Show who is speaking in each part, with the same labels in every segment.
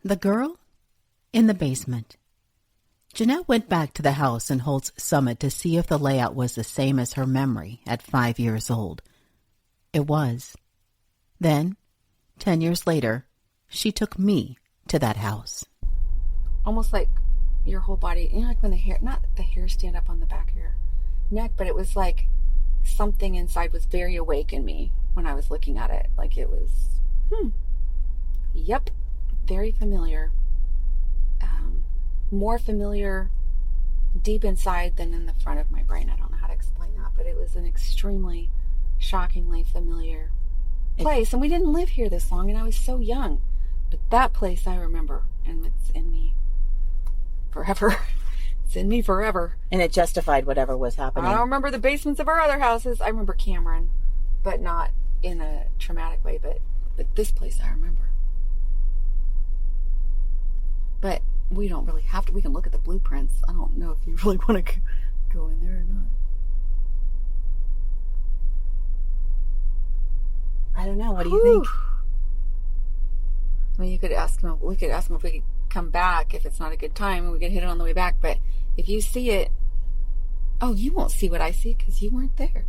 Speaker 1: The girl in the basement. Jeanette went back to the house in Holt's Summit to see if the layout was the same as her memory at 5 years old. It was. Then, 10 years later, she took me to that house.
Speaker 2: Almost like your whole body, like when the hair, not the hair stand up on the back of your neck, but it was like something inside was very awake in me when I was looking at it. Like it was, yep, very familiar. More familiar deep inside than in the front of my brain. I don't know how to explain that, but it was an extremely shockingly familiar place. And we didn't live here this long, and I was so young. But that place I remember, and it's in me forever. It's in me forever.
Speaker 1: And it justified whatever was happening.
Speaker 2: I don't remember the basements of our other houses. I remember Cameron, but not in a traumatic way. But this place I remember. But we don't really have to. We can look at the blueprints. I don't know if you really want to go in there or not.
Speaker 1: I don't know. What do you think?
Speaker 2: I mean, you could ask him. We could ask him if we could come back if it's not a good time, and we could hit it on the way back. But if you see it, you won't see what I see because you weren't there.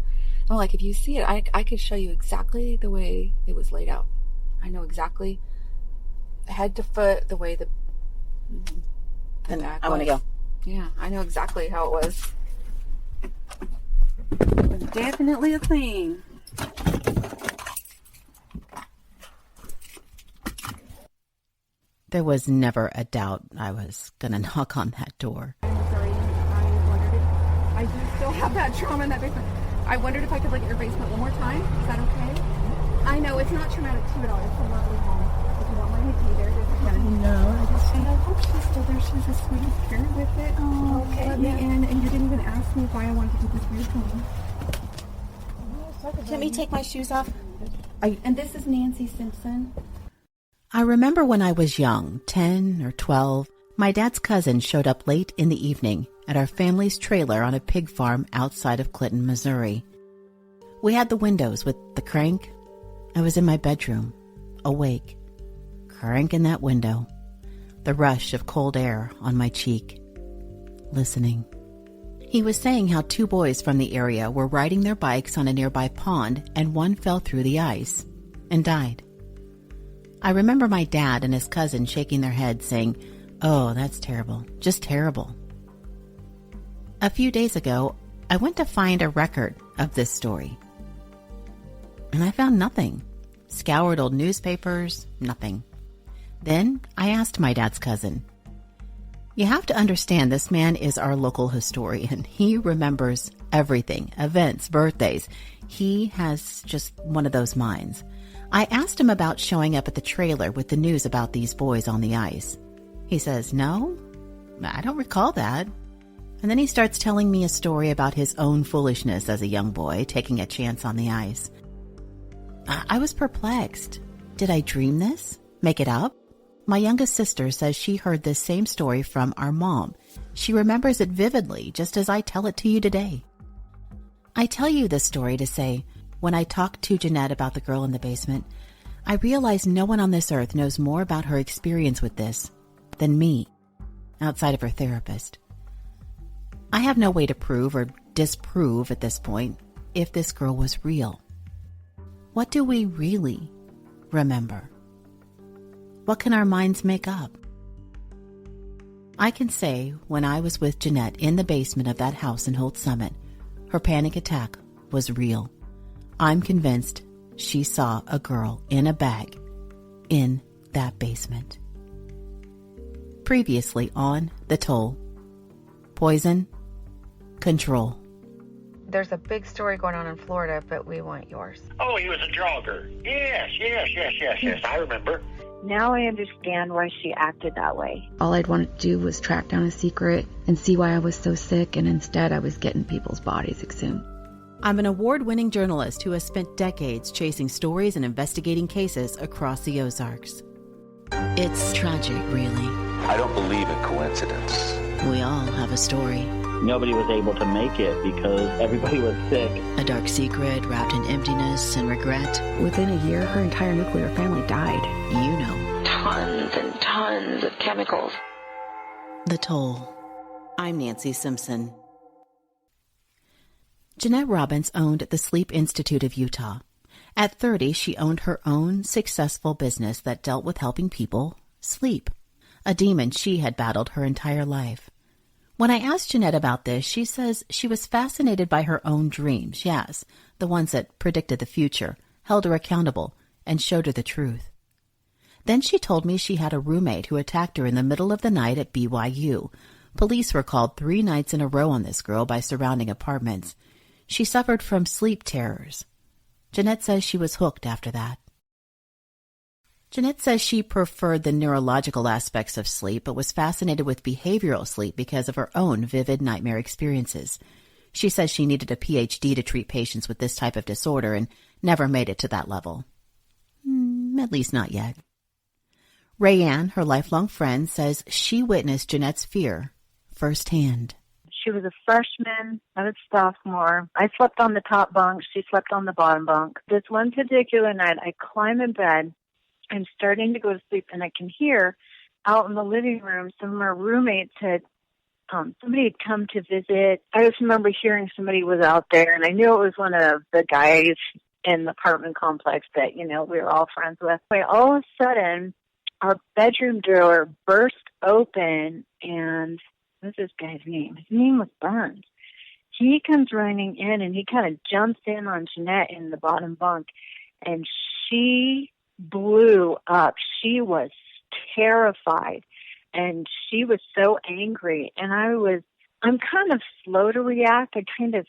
Speaker 2: I'm like, if you see it, I could show you exactly the way it was laid out. I know exactly head to foot the way the
Speaker 1: back I want to go.
Speaker 2: Yeah, I know exactly how it was. It was definitely a thing.
Speaker 1: There was never a doubt I was going to knock on that door.
Speaker 2: I'm sorry. I wondered if I do still have that trauma in that basement. I wondered if I could look at your basement one more time. Is that okay? I know it's not traumatic to you at all. It's a lovely home. If you don't mind me to be there, there's a pen.
Speaker 3: No, I hope she's still there. She was a sweet parent with it.
Speaker 2: Oh, okay.
Speaker 3: Let me in, and you didn't even ask me why I wanted to do this weird home.
Speaker 1: Let me take my shoes off.
Speaker 2: And this is Nancy Simpson.
Speaker 1: I remember when I was young, 10 or 12, my dad's cousin showed up late in the evening at our family's trailer on a pig farm outside of Clinton, Missouri. We had the windows with the crank. I was in my bedroom, awake, cranking that window, the rush of cold air on my cheek, listening. He was saying how 2 boys from the area were riding their bikes on a nearby pond and one fell through the ice and died. I remember my dad and his cousin shaking their heads saying, "Oh, that's terrible, just terrible." A few days ago, I went to find a record of this story. And I found nothing. Scoured old newspapers, nothing. Then I asked my dad's cousin. You have to understand this man is our local historian. He remembers everything, events, birthdays. He has just one of those minds. I asked him about showing up at the trailer with the news about these boys on the ice. He says, "No, I don't recall that." And then he starts telling me a story about his own foolishness as a young boy taking a chance on the ice. I was perplexed. Did I dream this? Make it up? My youngest sister says she heard this same story from our mom. She remembers it vividly, just as I tell it to you today. I tell you this story to say, when I talked to Jeanette about the girl in the basement, I realized no one on this earth knows more about her experience with this than me, outside of her therapist. I have no way to prove or disprove at this point if this girl was real. What do we really remember? What can our minds make up? I can say when I was with Jeanette in the basement of that house in Holt Summit, her panic attack was real. I'm convinced she saw a girl in a bag in that basement. Previously on The Toll. Poison. Control.
Speaker 2: There's a big story going on in Florida, but we want yours.
Speaker 4: Oh, he was a jogger. Yes. I remember.
Speaker 5: Now I understand why she acted that way.
Speaker 6: All I'd wanted to do was track down a secret and see why I was so sick, and instead I was getting people's bodies exhumed.
Speaker 1: I'm an award-winning journalist who has spent decades chasing stories and investigating cases across the Ozarks. It's tragic, really.
Speaker 7: I don't believe in coincidence.
Speaker 1: We all have a story.
Speaker 8: Nobody was able to make it because everybody was sick.
Speaker 1: A dark secret wrapped in emptiness and regret.
Speaker 6: Within a year, her entire nuclear family died.
Speaker 1: You know.
Speaker 6: tons and tons of chemicals.
Speaker 1: The Toll. I'm Nancy Simpson. Jeanette Robbins owned the Sleep Institute of Utah. At 30, she owned her own successful business that dealt with helping people sleep, a demon she had battled her entire life. When I asked Jeanette about this, she says she was fascinated by her own dreams, yes, the ones that predicted the future, held her accountable, and showed her the truth. Then she told me she had a roommate who attacked her in the middle of the night at BYU. Police were called 3 nights in a row on this girl by surrounding apartments. She suffered from sleep terrors. Jeanette says she was hooked after that. Jeanette says she preferred the neurological aspects of sleep, but was fascinated with behavioral sleep because of her own vivid nightmare experiences. She says she needed a PhD to treat patients with this type of disorder and never made it to that level. At least not yet. Rayanne, her lifelong friend, says she witnessed Jeanette's fear firsthand.
Speaker 5: She was a freshman. I was a sophomore. I slept on the top bunk. She slept on the bottom bunk. This one particular night, I climb in bed. I'm starting to go to sleep, and I can hear out in the living room some of my roommates had, somebody had come to visit. I just remember hearing somebody was out there, and I knew it was one of the guys in the apartment complex that, we were all friends with. But all of a sudden, our bedroom door burst open, and what's this guy's name? His name was Burns. He comes running in, and he kind of jumps in on Jeanette in the bottom bunk, and she blew up. She was terrified, and she was so angry, and I'm kind of slow to react. I kind of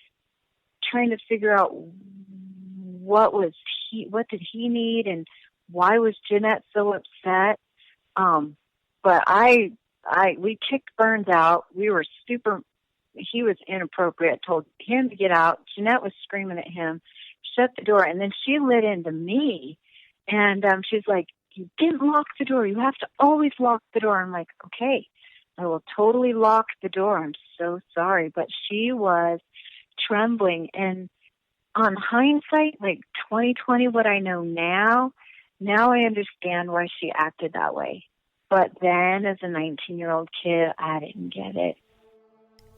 Speaker 5: trying to figure out what did he need, and why was Jeanette so upset. But we kicked Burns out. He was inappropriate, told him to get out. Jeanette was screaming at him, shut the door, and then she lit into me. And she's like, you didn't lock the door. You have to always lock the door. I'm like, okay, I will totally lock the door. I'm so sorry. But she was trembling. And on hindsight, like 2020, what I know now I understand why she acted that way. But then as a 19-year-old kid, I didn't get it.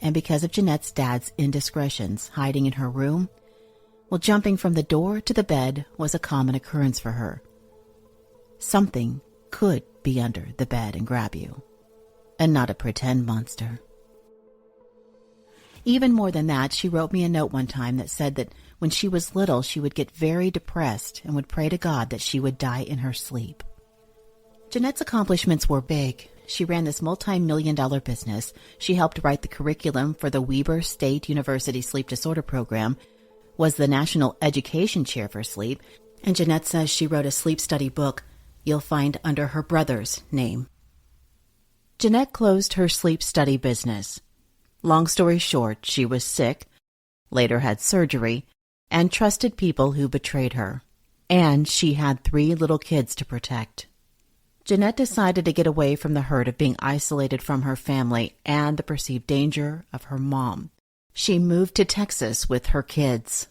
Speaker 1: And because of Jeanette's dad's indiscretions, hiding in her room, well, jumping from the door to the bed was a common occurrence for her. Something could be under the bed and grab you, and not a pretend monster. Even more than that, she wrote me a note one time that said that when she was little, she would get very depressed and would pray to God that she would die in her sleep. Jeanette's accomplishments were big. She ran this multi-million-dollar business. She helped write the curriculum for the Weber State University Sleep Disorder Program, was the National Education Chair for Sleep, and Jeanette says she wrote a sleep study book you'll find under her brother's name. Jeanette closed her sleep study business. Long story short, she was sick, later had surgery, and trusted people who betrayed her. And she had 3 little kids to protect. Jeanette decided to get away from the hurt of being isolated from her family and the perceived danger of her mom. She moved to Texas with her kids.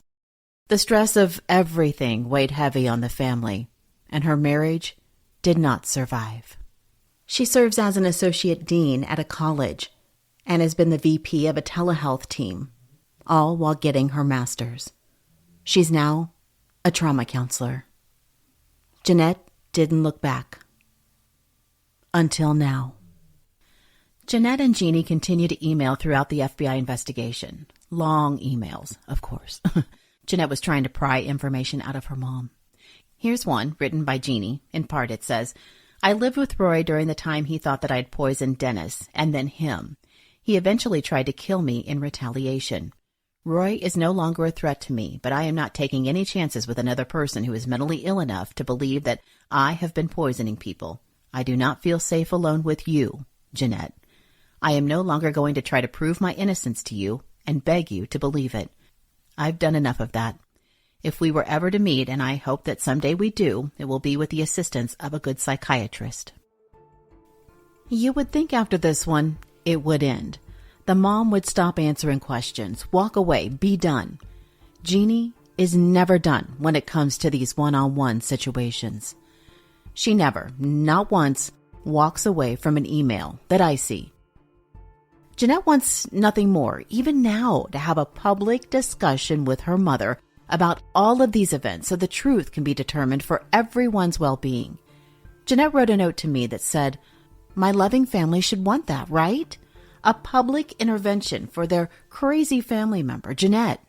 Speaker 1: The stress of everything weighed heavy on the family, and her marriage did not survive. She serves as an associate dean at a college and has been the VP of a telehealth team, all while getting her master's. She's now a trauma counselor. Jeanette didn't look back. Until now. Jeanette and Jeanne continue to email throughout the FBI investigation. Long emails, of course. Jeanette was trying to pry information out of her mom. Here's one written by Jeanne. In part it says, I lived with Roy during the time he thought that I'd poisoned Dennis, and then him. He eventually tried to kill me in retaliation. Roy is no longer a threat to me, but I am not taking any chances with another person who is mentally ill enough to believe that I have been poisoning people. I do not feel safe alone with you, Jeanette. I am no longer going to try to prove my innocence to you and beg you to believe it. I've done enough of that. If we were ever to meet, and I hope that someday we do, it will be with the assistance of a good psychiatrist. You would think after this one, it would end. The mom would stop answering questions, walk away, be done. Jeanne is never done when it comes to these one-on-one situations. She never, not once, walks away from an email that I see. Jeanette wants nothing more, even now, to have a public discussion with her mother about all of these events so the truth can be determined for everyone's well-being. Jeanette wrote a note to me that said, "My loving family should want that, right? A public intervention for their crazy family member, Jeanette."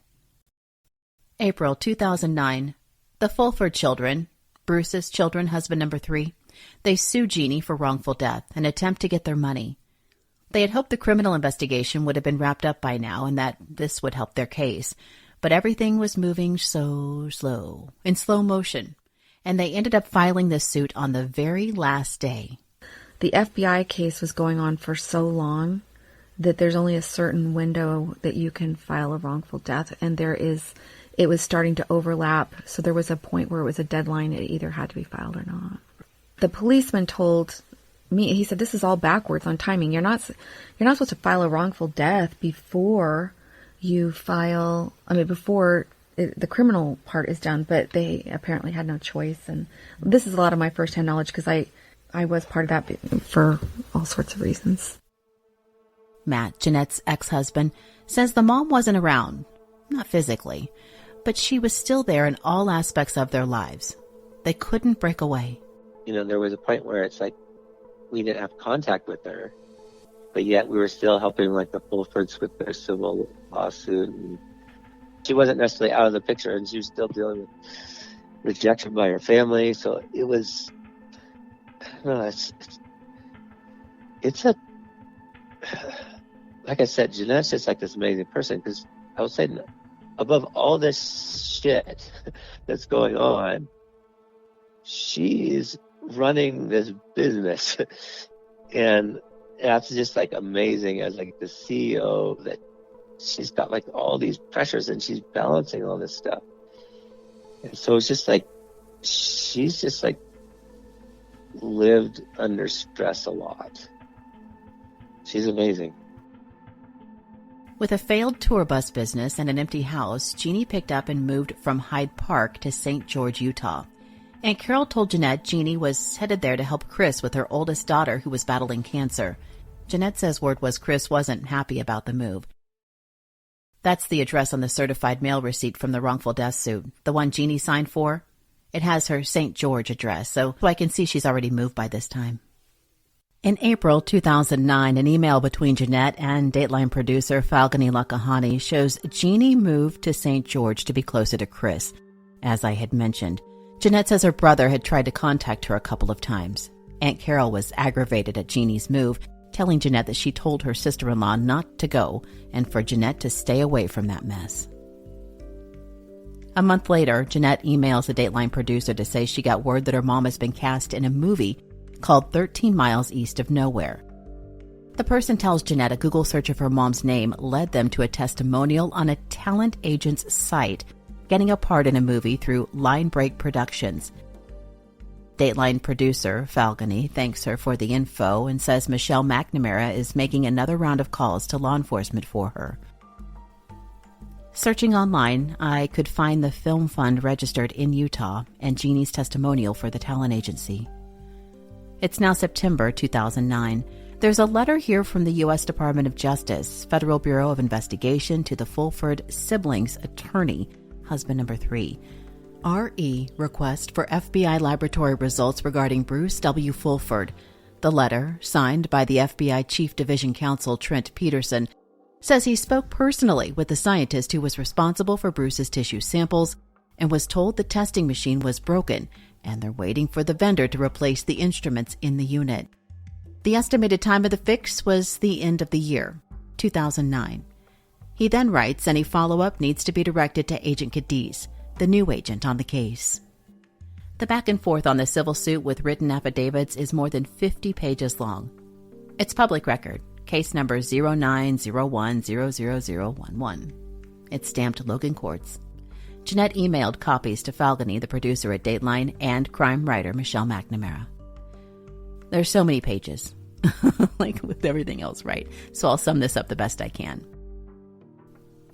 Speaker 1: April 2009. The Fulford children, Bruce's children, husband number 3, they sue Jeanne for wrongful death and attempt to get their money. They had hoped the criminal investigation would have been wrapped up by now and that this would help their case. But everything was moving so slow, in slow motion, and they ended up filing this suit on the very last day.
Speaker 6: The FBI case was going on for so long that there's only a certain window that you can file a wrongful death, and it was starting to overlap, so there was a point where it was a deadline. It either had to be filed or not. The policeman told me, he said, "This is all backwards on timing. You're not supposed to file a wrongful death before you file, before the criminal part is done," but they apparently had no choice. And this is a lot of my firsthand knowledge because I was part of that for all sorts of reasons.
Speaker 1: Matt, Jeanette's ex-husband, says the mom wasn't around, not physically, but she was still there in all aspects of their lives. They couldn't break away.
Speaker 9: There was a point where it's like we didn't have contact with her, but yet we were still helping like the Fulfords with their civil lawsuit. And she wasn't necessarily out of the picture, and she was still dealing with rejection by her family. So it was, I don't know, it's a, like I said, Jeanette's just like this amazing person, because I was saying, above all this shit that's going on, she's running this business. And that's just like amazing as like the CEO, that she's got like all these pressures and she's balancing all this stuff. And so it's just like, she's just like lived under stress a lot. She's amazing.
Speaker 1: With a failed tour bus business and an empty house, Jeanne picked up and moved from Hyde Park to St. George, Utah. Aunt Carol told Jeanette Jeanne was headed there to help Chris with her oldest daughter who was battling cancer. Jeanette says word was Chris wasn't happy about the move. That's the address on the certified mail receipt from the wrongful death suit, the one Jeanne signed for. It has her St. George address, so I can see she's already moved by this time. In April 2009, an email between Jeanette and Dateline producer Falcone Lakahani shows Jeanne moved to St. George to be closer to Chris. As I had mentioned, Jeanette says her brother had tried to contact her a couple of times. Aunt Carol was aggravated at Jeanne's move, telling Jeanette that she told her sister-in-law not to go and for Jeanette to stay away from that mess. A month later, Jeanette emails the Dateline producer to say she got word that her mom has been cast in a movie called 13 Miles East of Nowhere. The person tells Jeanette a Google search of her mom's name led them to a testimonial on a talent agent's site, getting a part in a movie through Line Break Productions. Dateline producer Falcone thanks her for the info and says Michelle McNamara is making another round of calls to law enforcement for her. Searching online, I could find the film fund registered in Utah and Jeanne's testimonial for the talent agency. It's now September 2009. There's a letter here from the U.S. Department of Justice, Federal Bureau of Investigation, to the Fulford siblings' attorney, husband number 3. R.E. request for FBI laboratory results regarding Bruce W. Fulford. The letter, signed by the FBI Chief Division Counsel Trent Peterson, says he spoke personally with the scientist who was responsible for Bruce's tissue samples and was told the testing machine was broken and they're waiting for the vendor to replace the instruments in the unit. The estimated time of the fix was the end of the year, 2009. He then writes any follow-up needs to be directed to Agent Cadiz, the new agent on the case. The back and forth on the civil suit with written affidavits is more than 50 pages long. It's public record, case number 0901000011. It's stamped Logan Courts. Jeanette emailed copies to Falcone, the producer at Dateline, and crime writer Michelle McNamara. There's so many pages, like with everything else, right? So I'll sum this up the best I can.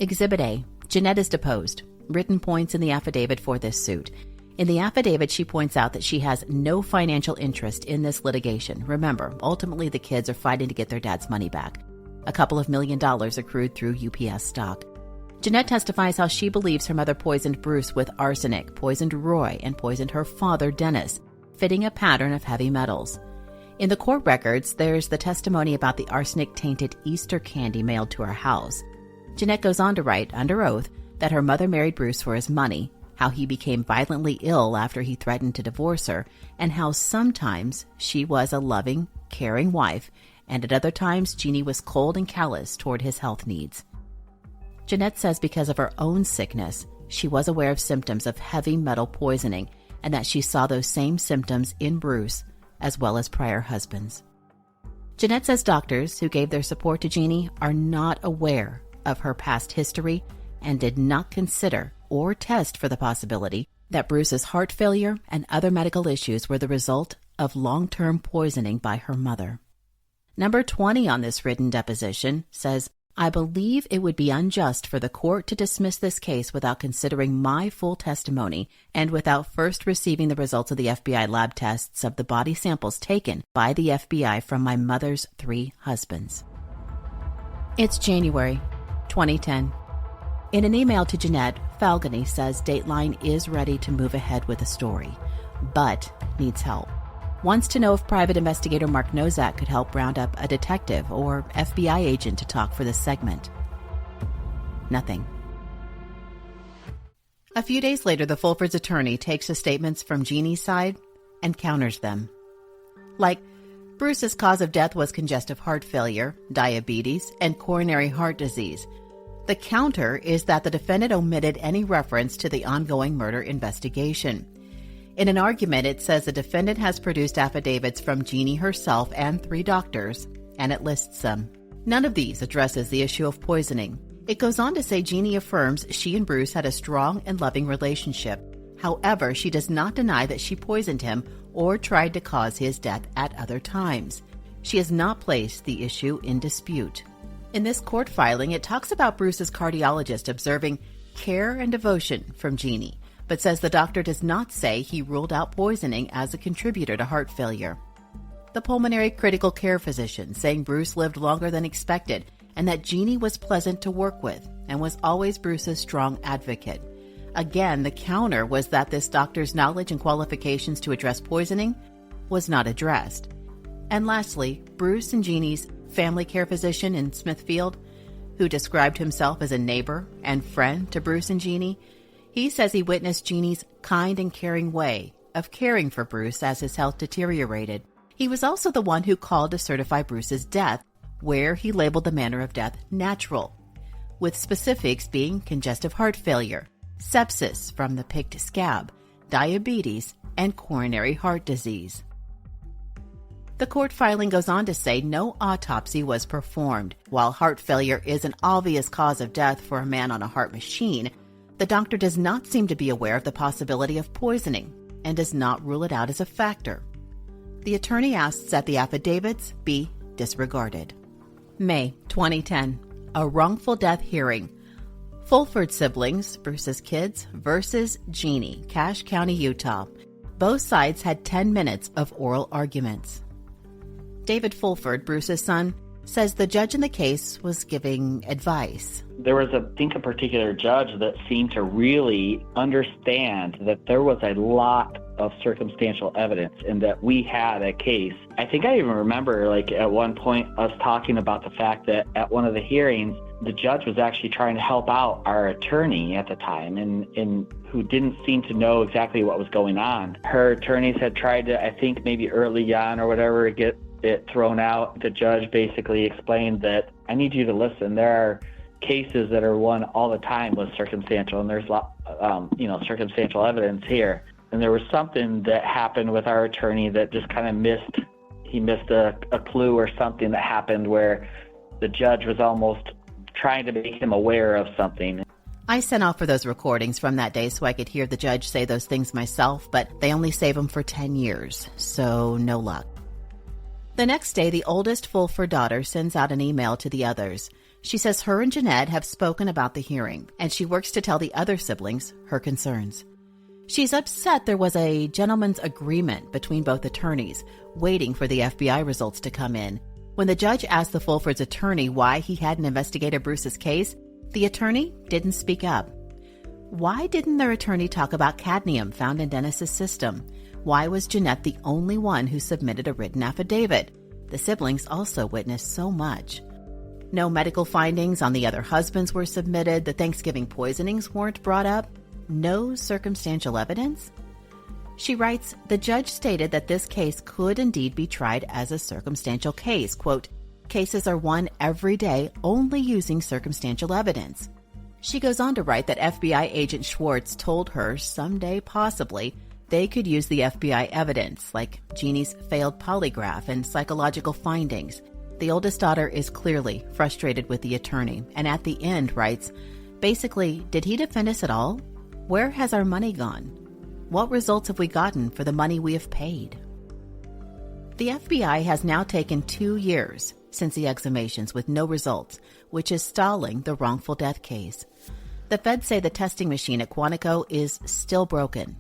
Speaker 1: Exhibit A. Jeanette is deposed. Written points in the affidavit for this suit. In the affidavit, she points out that she has no financial interest in this litigation. Remember, ultimately the kids are fighting to get their dad's money back. A couple of $1 million accrued through UPS stock. Jeanette testifies how she believes her mother poisoned Bruce with arsenic, poisoned Roy, and poisoned her father, Dennis, fitting a pattern of heavy metals. In the court records, there's the testimony about the arsenic-tainted Easter candy mailed to her house. Jeanette goes on to write, under oath, that her mother married Bruce for his money, how he became violently ill after he threatened to divorce her, and how sometimes she was a loving, caring wife, and at other times Jeanne was cold and callous toward his health needs. Jeanette says because of her own sickness, she was aware of symptoms of heavy metal poisoning, and that she saw those same symptoms in Bruce, as well as prior husbands. Jeanette says doctors who gave their support to Jeanne are not aware of her past history and did not consider or test for the possibility that Bruce's heart failure and other medical issues were the result of long-term poisoning by her mother. Number 20 on this written deposition says, I believe it would be unjust for the court to dismiss this case without considering my full testimony and without first receiving the results of the FBI lab tests of the body samples taken by the FBI from my mother's 3 husbands. It's January 2010. In an email to Jeanette, Falguni says Dateline is ready to move ahead with the story, but needs help. Wants to know if private investigator Mark Nozak could help round up a detective or FBI agent to talk for this segment. Nothing. A few days later, the Fulfords' attorney takes the statements from Jeanne's side and counters them. Like, Bruce's cause of death was congestive heart failure, diabetes, and coronary heart disease. The counter is that the defendant omitted any reference to the ongoing murder investigation. In an argument, it says the defendant has produced affidavits from Jeanne herself and 3 doctors, and it lists them. None of these addresses the issue of poisoning. It goes on to say Jeanne affirms she and Bruce had a strong and loving relationship. However, she does not deny that she poisoned him or tried to cause his death at other times. She has not placed the issue in dispute. In this court filing, it talks about Bruce's cardiologist observing care and devotion from Jeanne, but says the doctor does not say he ruled out poisoning as a contributor to heart failure. The pulmonary critical care physician saying Bruce lived longer than expected and that Jeanne was pleasant to work with and was always Bruce's strong advocate. Again, the counter was that this doctor's knowledge and qualifications to address poisoning was not addressed. And lastly, Bruce and Jeanne's family care physician in Smithfield, who described himself as a neighbor and friend to Bruce and Jeanne, he says he witnessed Jeanne's kind and caring way of caring for Bruce as his health deteriorated. He was also the one who called to certify Bruce's death, where he labeled the manner of death natural, with specifics being congestive heart failure, sepsis from the picked scab, diabetes, and coronary heart disease. The court filing goes on to say no autopsy was performed. While heart failure is an obvious cause of death for a man on a heart machine, the doctor does not seem to be aware of the possibility of poisoning and does not rule it out as a factor. The attorney asks that the affidavits be disregarded. May 2010. A wrongful death hearing. Fulford siblings, Bruce's kids, versus Jeanne, Cache County, Utah. Both sides had 10 minutes of oral arguments. David Fulford, Bruce's son, says the judge in the case was giving advice.
Speaker 8: There was, a particular judge that seemed to really understand that there was a lot of circumstantial evidence and that we had a case. I think I even remember, at one point us talking about the fact that at one of the hearings, the judge was actually trying to help out our attorney at the time and who didn't seem to know exactly what was going on. Her attorneys had tried to, I think maybe early on or whatever, get it thrown out. The judge basically explained that I need you to listen. There are cases that are won all the time with circumstantial, and there's circumstantial evidence here. And there was something that happened with our attorney that just kind of missed a clue or something that happened where the judge was almost trying to make him aware of something.
Speaker 1: I sent off for those recordings from that day so I could hear the judge say those things myself, but they only save them for 10 years, so no luck. The next day, the oldest Fulford daughter sends out an email to the others. She says her and Jeanette have spoken about the hearing, and she works to tell the other siblings her concerns. She's upset there was a gentleman's agreement between both attorneys, waiting for the FBI results to come in. When the judge asked the Fulfords' attorney why he hadn't investigated Bruce's case, the attorney didn't speak up. Why didn't their attorney talk about cadmium found in Dennis's system? Why was Jeanette the only one who submitted a written affidavit? The siblings also witnessed so much. No medical findings on the other husbands were submitted. The Thanksgiving poisonings weren't brought up. No circumstantial evidence? She writes, the judge stated that this case could indeed be tried as a circumstantial case. Quote, cases are won every day only using circumstantial evidence. She goes on to write that FBI agent Schwartz told her someday, possibly, they could use the FBI evidence, like Jeanne's failed polygraph and psychological findings. The oldest daughter is clearly frustrated with the attorney, and at the end writes, basically, did he defend us at all? Where has our money gone? What results have we gotten for the money we have paid? The FBI has now taken 2 years since the exhumations with no results, which is stalling the wrongful death case. The feds say the testing machine at Quantico is still broken.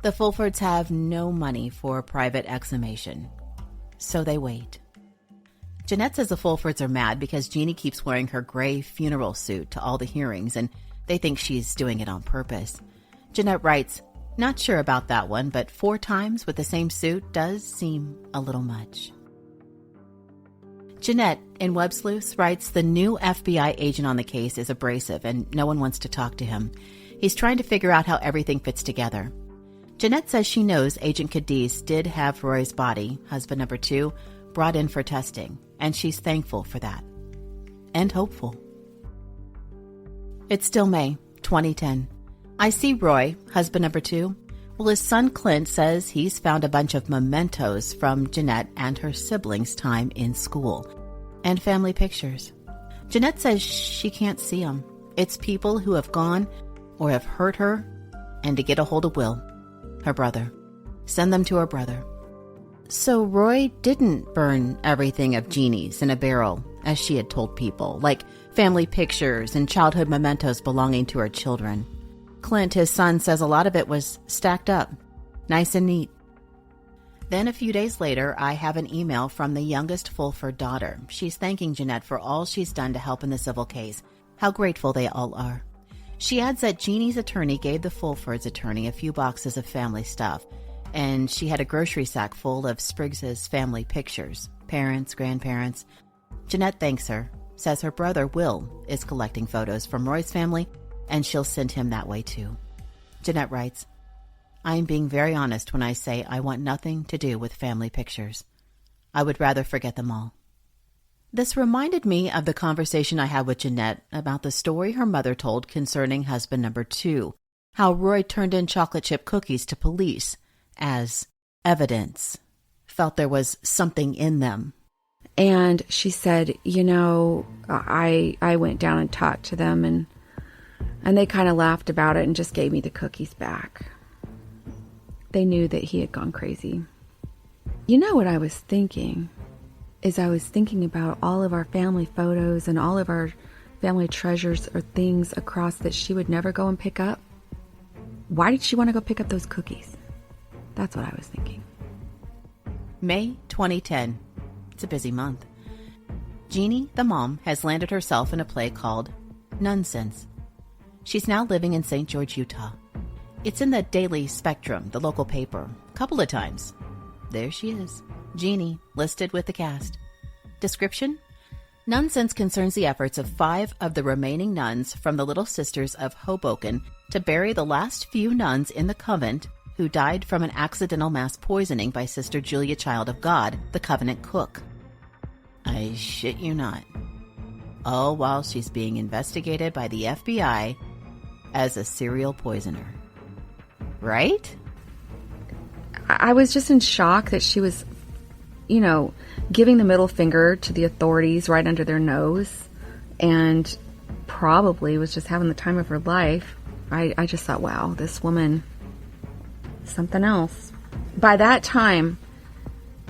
Speaker 1: The Fulfords have no money for a private exhumation, so they wait. Jeanette says the Fulfords are mad because Jeanne keeps wearing her gray funeral suit to all the hearings, and they think she's doing it on purpose. Jeanette writes, not sure about that one, but 4 times with the same suit does seem a little much. Jeanette, in Web Sleuths, writes the new FBI agent on the case is abrasive and no one wants to talk to him. He's trying to figure out how everything fits together. Jeanette says she knows Agent Cadiz did have Roy's body, husband number 2, brought in for testing, and she's thankful for that. And hopeful. It's still May, 2010. I see Roy, husband number 2. Well, his son Clint says he's found a bunch of mementos from Jeanette and her siblings' time in school, and family pictures. Jeanette says she can't see them. It's people who have gone or have hurt her, and to get a hold of Will, her brother. Send them to her brother. So Roy didn't burn everything of Jeanne's in a barrel, as she had told people, like family pictures and childhood mementos belonging to her children. Clint, his son, says a lot of it was stacked up, nice and neat. Then a few days later, I have an email from the youngest Fulford daughter. She's thanking Jeanette for all she's done to help in the civil case, how grateful they all are. She adds that Jeanne's attorney gave the Fulford's attorney a few boxes of family stuff, and she had a grocery sack full of Spriggs's family pictures, parents, grandparents. Jeanette thanks her, says her brother Will is collecting photos from Roy's family, and she'll send him that way too. Jeanette writes, I am being very honest when I say I want nothing to do with family pictures. I would rather forget them all. This reminded me of the conversation I had with Jeanette about the story her mother told concerning husband number 2, how Roy turned in chocolate chip cookies to police as evidence, felt there was something in them.
Speaker 6: And she said, I went down and talked to them, and they kind of laughed about it and just gave me the cookies back. They knew that he had gone crazy. You know what I was thinking? I was thinking about all of our family photos and all of our family treasures or things across that she would never go and pick up. Why did she want to go pick up those cookies? That's what I was thinking.
Speaker 1: May 2010. It's a busy month. Jeanne, the mom, has landed herself in a play called Nonsense. She's now living in St. George, Utah. It's in the Daily Spectrum, the local paper, a couple of times. There she is, Jeanne, listed with the cast. Description? Nonsense concerns the efforts of 5 of the remaining nuns from the Little Sisters of Hoboken to bury the last few nuns in the convent who died from an accidental mass poisoning by Sister Julia Child of God, the Covenant cook. I shit you not. All while she's being investigated by the FBI as a serial poisoner. Right?
Speaker 6: I was just in shock that she was, giving the middle finger to the authorities right under their nose, and probably was just having the time of her life. I just thought, wow, this woman, something else. By that time,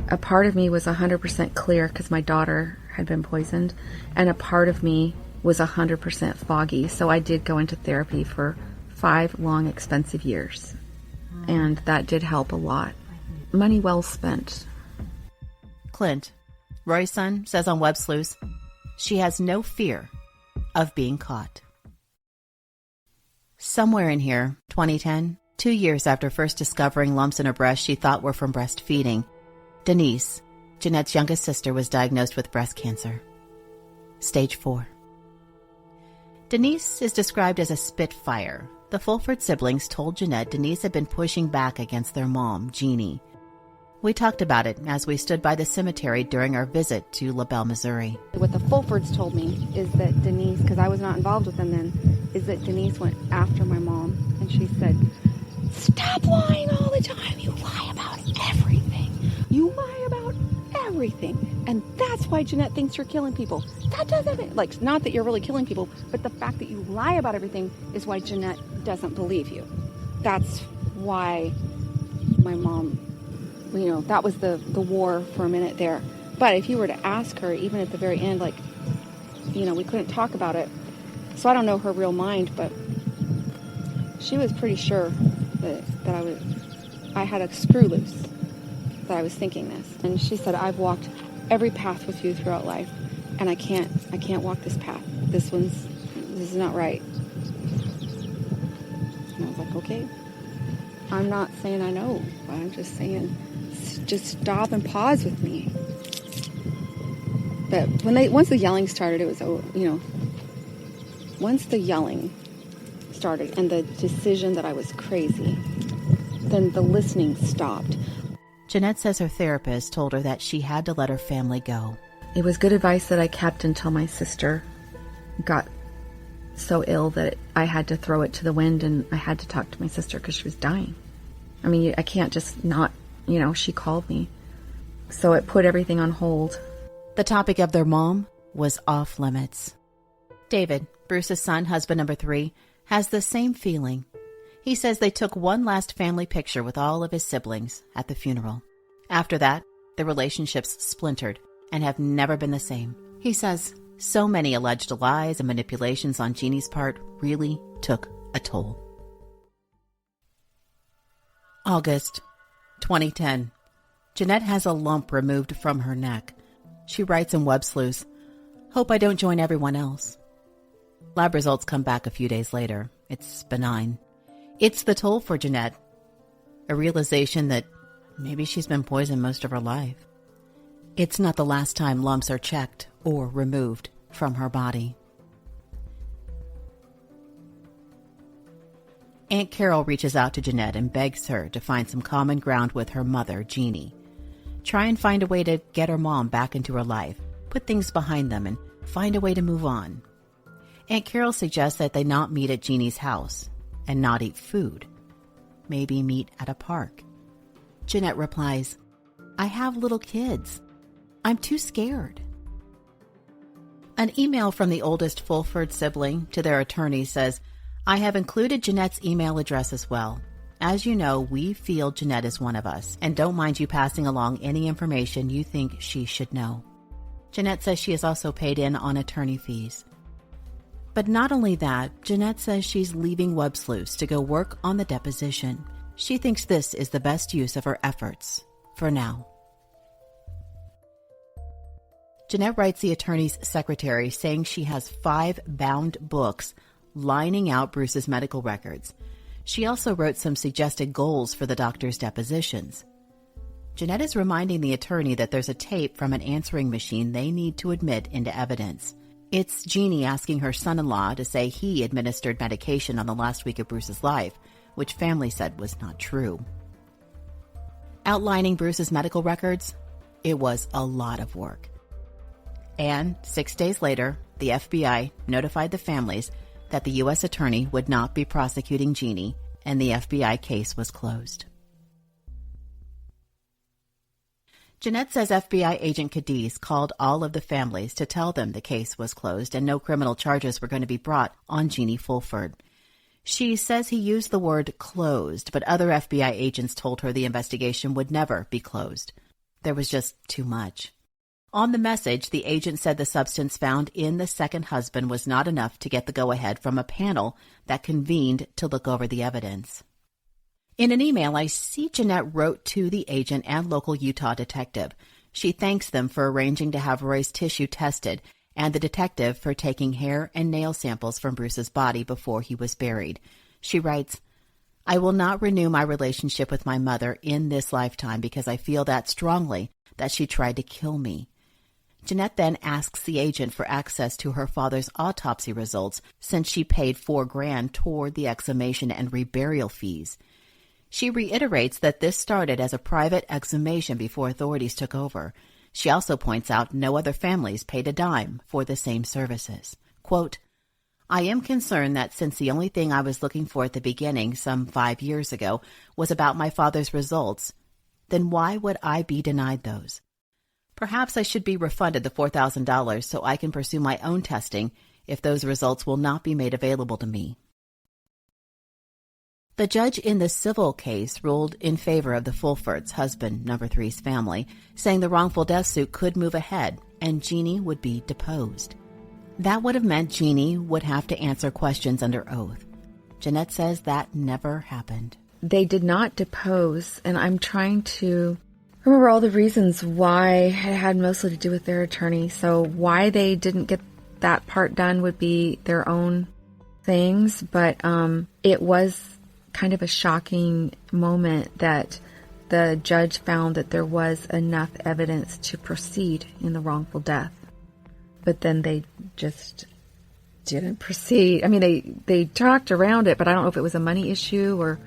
Speaker 6: a part of me was 100% clear because my daughter had been poisoned, and a part of me was 100% foggy. So I did go into therapy for 5 long, expensive years. And that did help a lot. Money well spent.
Speaker 1: Clint, Roy's son, says on Web Sleuths, she has no fear of being caught. Somewhere in here, 2010, 2 years after first discovering lumps in her breast she thought were from breastfeeding, Denise, Jeanette's youngest sister, was diagnosed with breast cancer. Stage 4. Denise is described as a spitfire. The Fulford siblings told Jeanette Denise had been pushing back against their mom, Jeanne. We talked about it as we stood by the cemetery during our visit to LaBelle, Missouri.
Speaker 10: What the Fulfords told me is that Denise, because I was not involved with them then, is that Denise went after my mom and she said, "Stop lying all the time. You lie about everything. You lie about everything. And that's why Jeanette thinks you're killing people. That doesn't mean, like, not that you're really killing people, but the fact that you lie about everything is why Jeanette doesn't believe you." That's why my mom, you know, that was the war for a minute there. But if you were to ask her, even at the very end, like, you know, we couldn't talk about it. So I don't know her real mind, but she was pretty sure that I had a screw loose, that I was thinking this. And she said, "I've walked every path with you throughout life, and I can't walk this path. This is not right." And I was like, okay. I'm not saying I know. I'm just saying, just stop and pause with me. But once the yelling started, it was, you know, once the yelling started and the decision that I was crazy, then the listening stopped.
Speaker 1: Jeanette says her therapist told her that she had to let her family go.
Speaker 6: It was good advice that I kept until my sister got so ill that I had to throw it to the wind, and I had to talk to my sister because she was dying. I mean, I can't just not, you know, she called me. So it put everything on hold.
Speaker 1: The topic of their mom was off limits. David, Bruce's son, husband number 3, has the same feeling. He says they took one last family picture with all of his siblings at the funeral. After that, the relationships splintered and have never been the same. He says so many alleged lies and manipulations on Jeannie's part really took a toll. August 2010. Jeanette has a lump removed from her neck. She writes in Web Sleuths, "Hope I don't join everyone else." Lab results come back a few days later. It's benign. It's the toll for Jeanette. A realization that maybe she's been poisoned most of her life. It's not the last time lumps are checked or removed from her body. Aunt Carol reaches out to Jeanette and begs her to find some common ground with her mother, Jeannie. Try and find a way to get her mom back into her life, put things behind them, and find a way to move on. Aunt Carol suggests that they not meet at Jeannie's house and not eat food. Maybe meet at a park. Jeanette replies, "I have little kids. I'm too scared." An email from the oldest Fulford sibling to their attorney says, "I have included Jeanette's email address as well. As you know, we feel Jeanette is one of us and don't mind you passing along any information you think she should know." Jeanette says she is also paid in on attorney fees. But not only that, Jeanette says she's leaving Web Sleuths to go work on the deposition. She thinks this is the best use of her efforts for now. Jeanette writes the attorney's secretary saying she has 5 bound books lining out Bruce's medical records. She also wrote some suggested goals for the doctor's depositions. Jeanette is reminding the attorney that there's a tape from an answering machine they need to admit into evidence. It's Jeannie asking her son-in-law to say he administered medication on the last week of Bruce's life, which family said was not true. Outlining Bruce's medical records, it was a lot of work. And 6 days later, the FBI notified the families that the U.S. attorney would not be prosecuting Jeannie, and the FBI case was closed. Jeanette says FBI agent Cadiz called all of the families to tell them the case was closed and no criminal charges were going to be brought on Jeannie Fulford. She says he used the word closed, but other FBI agents told her the investigation would never be closed. There was just too much. On the message, the agent said the substance found in the second husband was not enough to get the go-ahead from a panel that convened to look over the evidence. In an email, I see Jeanette wrote to the agent and local Utah detective. She thanks them for arranging to have Roy's tissue tested and the detective for taking hair and nail samples from Bruce's body before he was buried. She writes, "I will not renew my relationship with my mother in this lifetime because I feel that strongly that she tried to kill me." Jeanette then asks the agent for access to her father's autopsy results since she paid $4,000 toward the exhumation and reburial fees. She reiterates that this started as a private exhumation before authorities took over. She also points out no other families paid a dime for the same services. Quote, "I am concerned that since the only thing I was looking for at the beginning, some 5 years ago, was about my father's results, then why would I be denied those? Perhaps I should be refunded the $4,000 so I can pursue my own testing if those results will not be made available to me." The judge in the civil case ruled in favor of the Fulfords, husband number 3's family, saying the wrongful death suit could move ahead and Jeanne would be deposed. That would have meant Jeanne would have to answer questions under oath. Jeanette says that never happened.
Speaker 6: They did not depose, and I'm trying to remember all the reasons why it had mostly to do with their attorney. So why they didn't get that part done would be their own things, but it was kind of a shocking moment that the judge found that there was enough evidence to proceed in the wrongful death. But then they just didn't proceed. I mean, they talked around it, but I don't know if it was a money issue or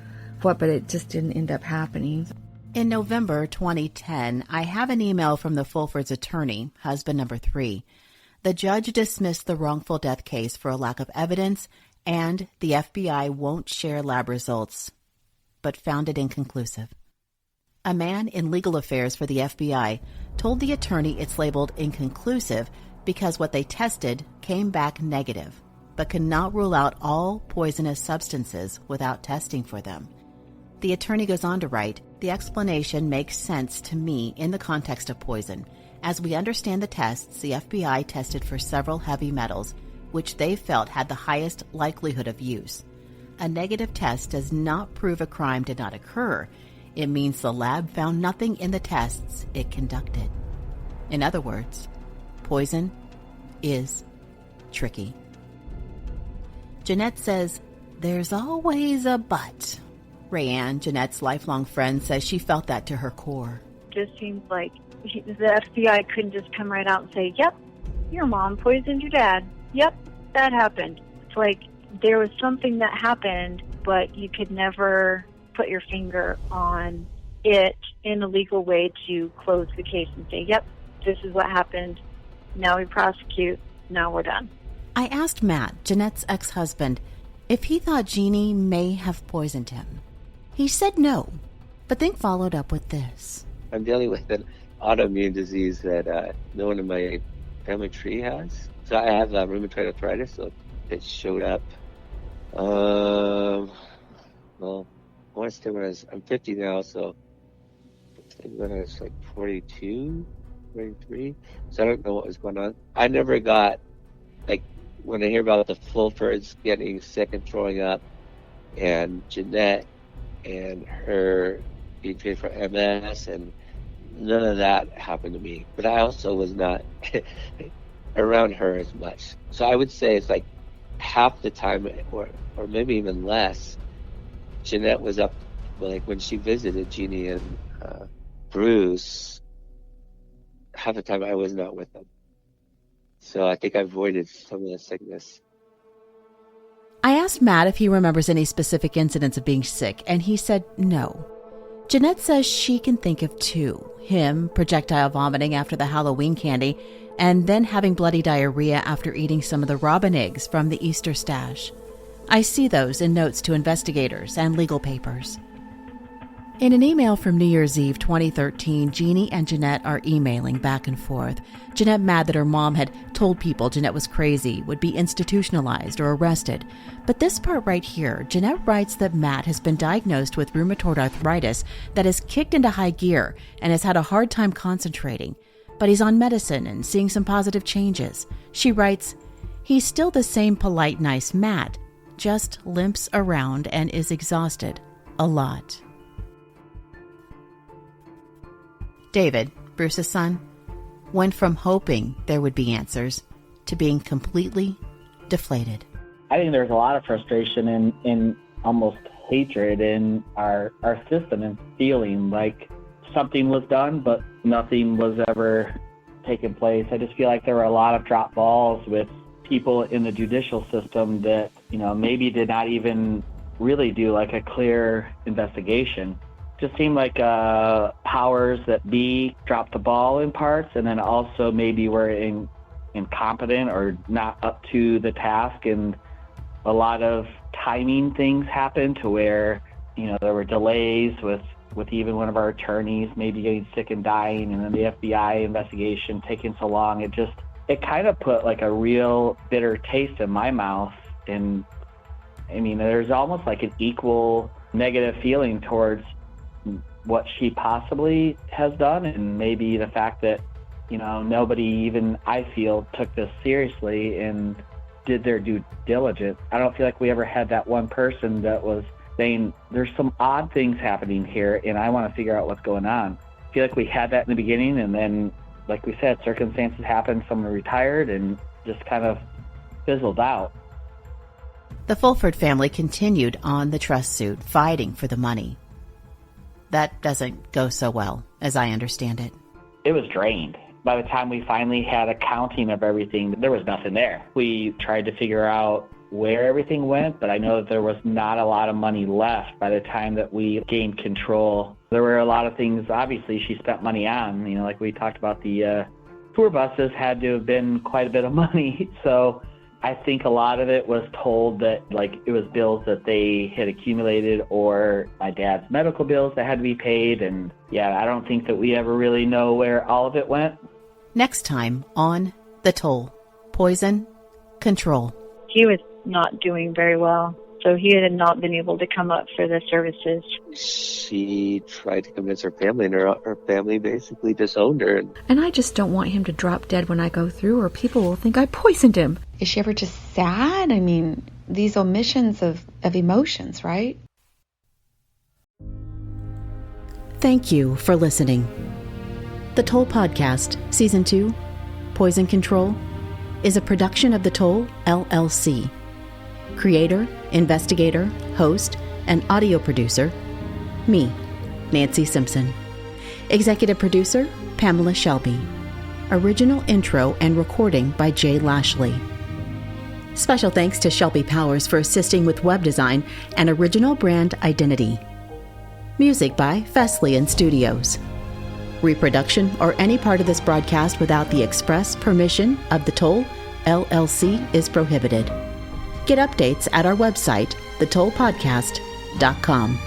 Speaker 6: what, but it just didn't end up happening.
Speaker 1: In November 2010, I have an email from the Fulfords' attorney, husband number 3. The judge dismissed the wrongful death case for a lack of evidence, and the FBI won't share lab results, but found it inconclusive. A man in legal affairs for the FBI told the attorney it's labeled inconclusive because what they tested came back negative, but could not rule out all poisonous substances without testing for them. The attorney goes on to write, "The explanation makes sense to me in the context of poison. As we understand the tests, the FBI tested for several heavy metals, which they felt had the highest likelihood of use. A negative test does not prove a crime did not occur. It means the lab found nothing in the tests it conducted." In other words, poison is tricky. Jeanette says, "There's always a but." Rayanne, Jeanette's lifelong friend, says she felt that to her core.
Speaker 5: Just seems like the FBI couldn't just come right out and say, "Yep, your mom poisoned your dad. Yep, that happened." It's like there was something that happened, but you could never put your finger on it in a legal way to close the case and say, "Yep, this is what happened. Now we prosecute. Now we're done."
Speaker 1: I asked Matt, Jeanette's ex-husband, if he thought Jeanne may have poisoned him. He said no, but then followed up with this.
Speaker 9: I'm dealing with an autoimmune disease that no one in my family tree has. So I have rheumatoid arthritis, so it showed up. Well, I want to say I'm 50 now, so when I was like 42, 43. So I don't know what was going on. I never got, like, when I hear about the Fulfords getting sick and throwing up, and Jeanette and her being treated for MS, and none of that happened to me. But I also was not around her as much. So I would say it's like half the time, or maybe even less, Jeanette was up, like when she visited Jeanne and Bruce, half the time I was not with them. So I think I avoided some of the sickness.
Speaker 1: I asked Matt if he remembers any specific incidents of being sick, and he said no. Jeanette says she can think of 2. Him projectile vomiting after the Halloween candy, and then having bloody diarrhea after eating some of the robin eggs from the Easter stash. I see those in notes to investigators and legal papers. In an email from New Year's Eve 2013, Jeanne and Jeanette are emailing back and forth. Jeanette mad that her mom had told people Jeanette was crazy, would be institutionalized or arrested. But this part right here, Jeanette writes that Matt has been diagnosed with rheumatoid arthritis that has kicked into high gear and has had a hard time concentrating. but he's on medicine and seeing some positive changes. She writes, he's still the same polite, nice Matt, just limps around and is exhausted a lot. David, Bruce's son, went from hoping there would be answers to being completely deflated.
Speaker 8: I think there's a lot of frustration and almost hatred in our system, and feeling like something was done, but nothing was ever taken place. I just feel like there were a lot of drop balls with people in the judicial system that, maybe did not even really do like a clear investigation. Just seemed like powers that be dropped the ball in parts, and then also maybe were incompetent or not up to the task, and a lot of timing things happened to where there were delays with even one of our attorneys maybe getting sick and dying, and then the FBI investigation taking so long. It kind of put like a real bitter taste in my mouth. And there's almost like an equal negative feeling towards what she possibly has done, and maybe the fact that nobody, even I feel, took this seriously and did their due diligence. I don't feel like we ever had that one person that was saying there's some odd things happening here and I want to figure out what's going on. I feel like we had that in the beginning, and then, like we said, circumstances happened, someone retired, and just kind of fizzled out.
Speaker 1: The Fulford family continued on the trust suit, fighting for the money. That doesn't go so well, as I understand it.
Speaker 8: It was drained. By the time we finally had accounting of everything, there was nothing there. We tried to figure out where everything went, but I know that there was not a lot of money left by the time that we gained control. There were a lot of things, obviously, she spent money on. Like we talked about, the tour buses had to have been quite a bit of money. So I think a lot of it was told that, like, it was bills that they had accumulated, or my dad's medical bills that had to be paid. And yeah, I don't think that we ever really know where all of it went.
Speaker 1: Next time on The Toll, Poison Control.
Speaker 5: He was not doing very well, so he had not been able to come up for the services.
Speaker 9: She tried to convince her family, and her family basically disowned her.
Speaker 6: And I just don't want him to drop dead when I go through, or people will think I poisoned him.
Speaker 10: Is she ever just sad? These omissions of emotions, right?
Speaker 1: Thank you for listening. The Toll Podcast, Season 2, Poison Control, is a production of The Toll, LLC. Creator, investigator, host, and audio producer, me, Nancy Simpson. Executive producer, Pamela Shelby. Original intro and recording by Jay Lashley. Special thanks to Shelby Powers for assisting with web design and original brand identity. Music by Fesleyan Studios. Reproduction or any part of this broadcast without the express permission of The Toll, LLC is prohibited. Get updates at our website, thetollpodcast.com.